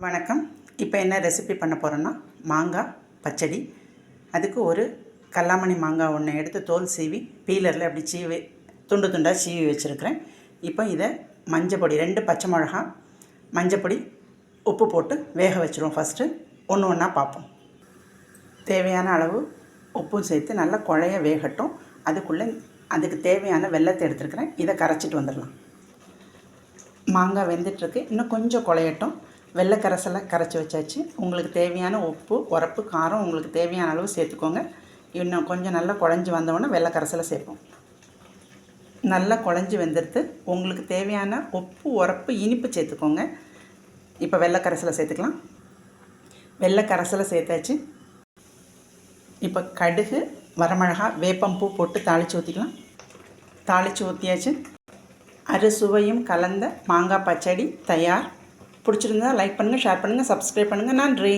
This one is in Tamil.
வணக்கம். இப்போ என்ன ரெசிபி பண்ண போகிறோன்னா மாங்காய் பச்சடி. அதுக்கு ஒரு கல்லாமணி மாங்காய் ஒன்று எடுத்து தோல் சீவி பீலரில் அப்படி சீவி துண்டு துண்டாக சீவி வச்சுருக்கிறேன். இப்போ இதை மஞ்சப்பொடி 2 பச்சை மிளகா மஞ்சப்பொடி உப்பு போட்டு வேக வச்சுருவோம். ஃபஸ்ட்டு ஒன்று ஒன்றா பார்ப்போம். தேவையான அளவு உப்பும் சேர்த்து நல்லா குழைய வேகட்டும். அதுக்கு தேவையான வெல்லத்தை எடுத்துருக்கிறேன். இதை கரைச்சிட்டு வந்துடலாம். மாங்காய் வெந்துட்டுருக்கு. இன்னும் கொஞ்சம் குழையட்டும். வெள்ளை கரைசலை கரைச்சி வச்சாச்சு. உங்களுக்கு தேவையான உப்பு உரப்பு காரம் உங்களுக்கு தேவையான அளவு சேர்த்துக்கோங்க. இன்னும் கொஞ்சம் நல்லா குழஞ்சி வந்தோடனே வெள்ளை கரைசலை சேர்ப்போம். நல்லா குழஞ்சி வெந்துடுத்து. உங்களுக்கு தேவையான உப்பு உரப்பு இனிப்பு சேர்த்துக்கோங்க. இப்போ வெள்ளை கரைசலை சேர்த்துக்கலாம். வெள்ளை கரைசலை சேர்த்தாச்சு. இப்போ கடுகு வரமிளகா வேப்பம்பூ போட்டு தாளித்து ஊற்றிக்கலாம். தாளித்து ஊற்றியாச்சு. அறுசுவையும் கலந்த மாங்காய் பச்சடி தயார். பிடிச்சிருந்தா லைக் பண்ணுங்கள், ஷேர் பண்ணுங்கள், சப்ஸ்கிரைப் பண்ணுங்கள். நன்றி.